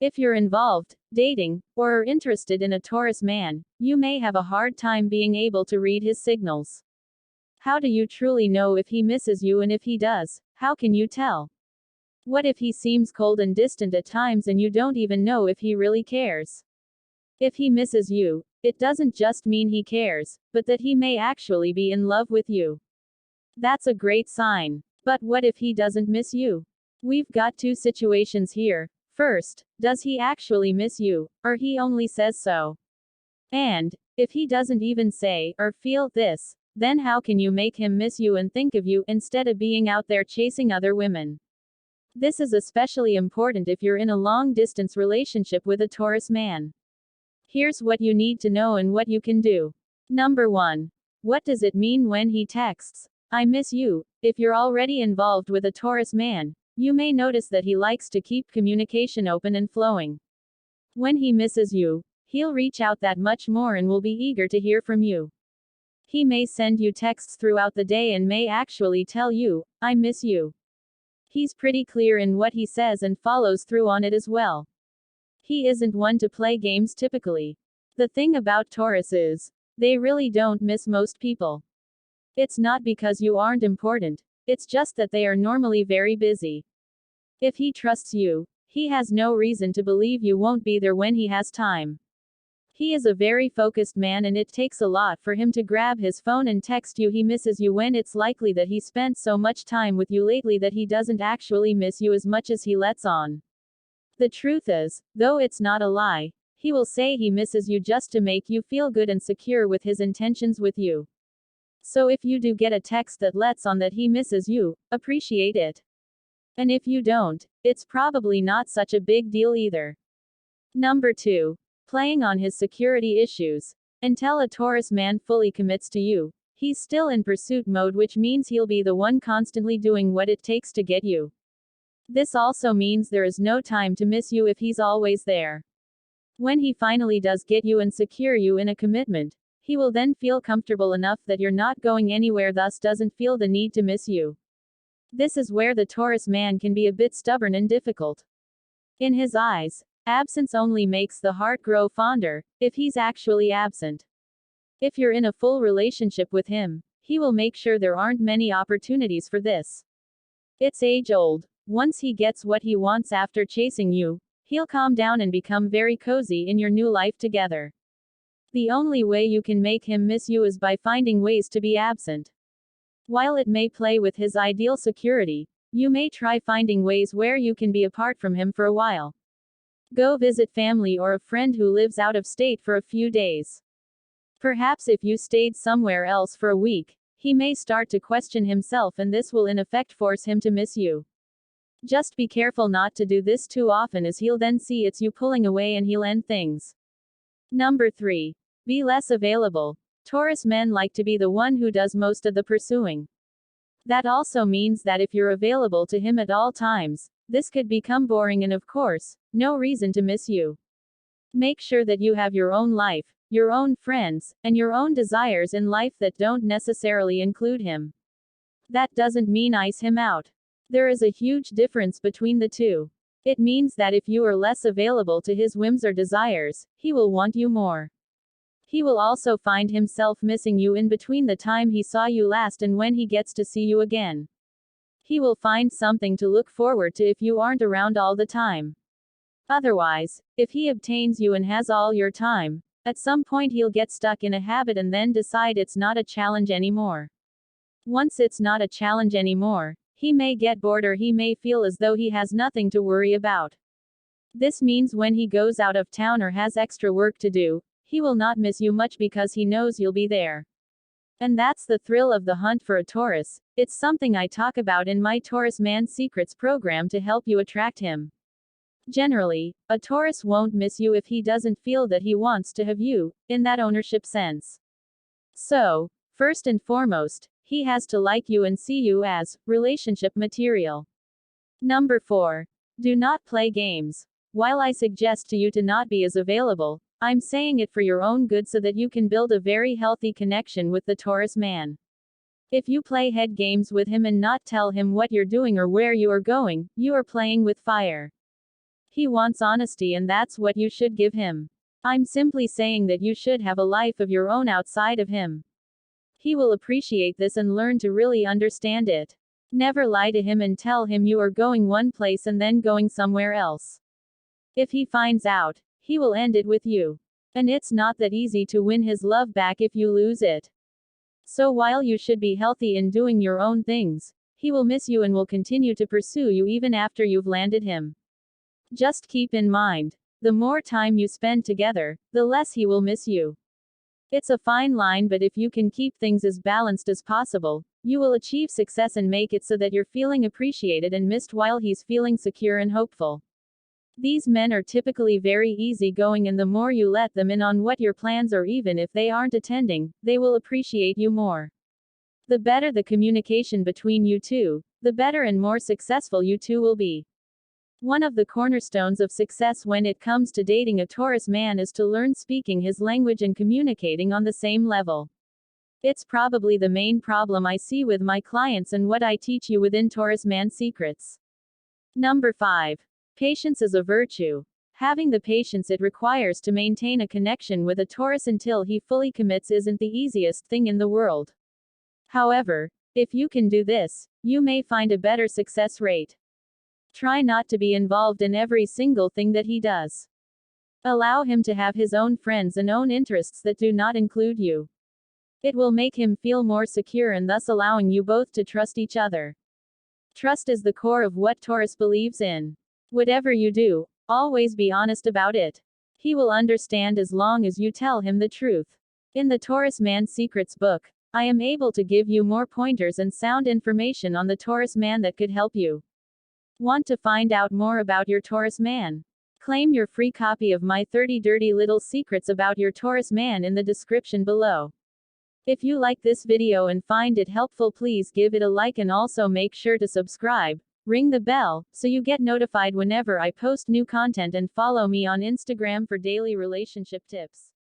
If you're involved, dating, or are interested in a Taurus man, you may have a hard time being able to read his signals. How do you truly know if he misses you, and if he does, how can you tell? What if he seems cold and distant at times and you don't even know if he really cares? If he misses you, it doesn't just mean he cares, but that he may actually be in love with you. That's a great sign. But what if he doesn't miss you? We've got two situations here. First, does he actually miss you, or he only says so? And, if he doesn't even say, or feel this, then how can you make him miss you and think of you, instead of being out there chasing other women? This is especially important if you're in a long-distance relationship with a Taurus man. Here's what you need to know and what you can do. Number 1. What does it mean when he texts, "I miss you"? If you're already involved with a Taurus man, you may notice that he likes to keep communication open and flowing. When he misses you, he'll reach out that much more and will be eager to hear from you. He may send you texts throughout the day and may actually tell you, "I miss you." He's pretty clear in what he says and follows through on it as well. He isn't one to play games typically. The thing about Taurus is, they really don't miss most people. It's not because you aren't important, it's just that they are normally very busy. If he trusts you, he has no reason to believe you won't be there when he has time. He is a very focused man and it takes a lot for him to grab his phone and text you he misses you when it's likely that he spent so much time with you lately that he doesn't actually miss you as much as he lets on. The truth is, though it's not a lie, he will say he misses you just to make you feel good and secure with his intentions with you. So if you do get a text that lets on that he misses you, appreciate it. And if you don't, it's probably not such a big deal either. Number 2. Playing on his security issues. Until a Taurus man fully commits to you, he's still in pursuit mode, which means he'll be the one constantly doing what it takes to get you. This also means there is no time to miss you if he's always there. When he finally does get you and secure you in a commitment, he will then feel comfortable enough that you're not going anywhere, thus doesn't feel the need to miss you. This is where the Taurus man can be a bit stubborn and difficult. In his eyes, absence only makes the heart grow fonder, if he's actually absent. If you're in a full relationship with him, he will make sure there aren't many opportunities for this. It's age-old. Once he gets what he wants after chasing you, he'll calm down and become very cozy in your new life together. The only way you can make him miss you is by finding ways to be absent. While it may play with his ideal security, you may try finding ways where you can be apart from him for a while. Go visit family or a friend who lives out of state for a few days. Perhaps if you stayed somewhere else for a week, he may start to question himself and this will in effect force him to miss you. Just be careful not to do this too often, as he'll then see it's you pulling away and he'll end things. Number 3. Be less available. Taurus men like to be the one who does most of the pursuing. That also means that if you're available to him at all times, this could become boring and of course, no reason to miss you. Make sure that you have your own life, your own friends, and your own desires in life that don't necessarily include him. That doesn't mean ice him out. There is a huge difference between the two. It means that if you are less available to his whims or desires, he will want you more. He will also find himself missing you in between the time he saw you last and when he gets to see you again. He will find something to look forward to if you aren't around all the time. Otherwise, if he obtains you and has all your time, at some point he'll get stuck in a habit and then decide it's not a challenge anymore. Once it's not a challenge anymore, he may get bored or he may feel as though he has nothing to worry about. This means when he goes out of town or has extra work to do, he will not miss you much because he knows you'll be there. And that's the thrill of the hunt for a Taurus. It's something I talk about in my Taurus Man Secrets program to help you attract him. Generally, a Taurus won't miss you if he doesn't feel that he wants to have you, in that ownership sense. So, first and foremost, he has to like you and see you as relationship material. Number 4. Do not play games. While I suggest to you to not be as available, I'm saying it for your own good so that you can build a very healthy connection with the Taurus man. If you play head games with him and not tell him what you're doing or where you are going, you are playing with fire. He wants honesty, and that's what you should give him. I'm simply saying that you should have a life of your own outside of him. He will appreciate this and learn to really understand it. Never lie to him and tell him you are going one place and then going somewhere else. If he finds out, he will end it with you. And it's not that easy to win his love back if you lose it. So while you should be healthy in doing your own things, he will miss you and will continue to pursue you even after you've landed him. Just keep in mind, the more time you spend together, the less he will miss you. It's a fine line, but if you can keep things as balanced as possible, you will achieve success and make it so that you're feeling appreciated and missed while he's feeling secure and hopeful. These men are typically very easygoing, and the more you let them in on what your plans are, even if they aren't attending, they will appreciate you more. The better the communication between you two, the better and more successful you two will be. One of the cornerstones of success when it comes to dating a Taurus man is to learn speaking his language and communicating on the same level. It's probably the main problem I see with my clients and what I teach you within Taurus Man Secrets. Number 5. Patience is a virtue. Having the patience it requires to maintain a connection with a Taurus until he fully commits isn't the easiest thing in the world. However, if you can do this, you may find a better success rate. Try not to be involved in every single thing that he does. Allow him to have his own friends and own interests that do not include you. It will make him feel more secure and thus allowing you both to trust each other. Trust is the core of what Taurus believes in. Whatever you do, always be honest about it. He will understand as long as you tell him the truth. In the Taurus Man Secrets book, I am able to give you more pointers and sound information on the Taurus man that could help you. Want to find out more about your Taurus man? Claim your free copy of my 30 Dirty Little Secrets about your Taurus man in the description below. If you like this video and find it helpful, please give it a like and also make sure to subscribe, ring the bell, so you get notified whenever I post new content, and follow me on Instagram for daily relationship tips.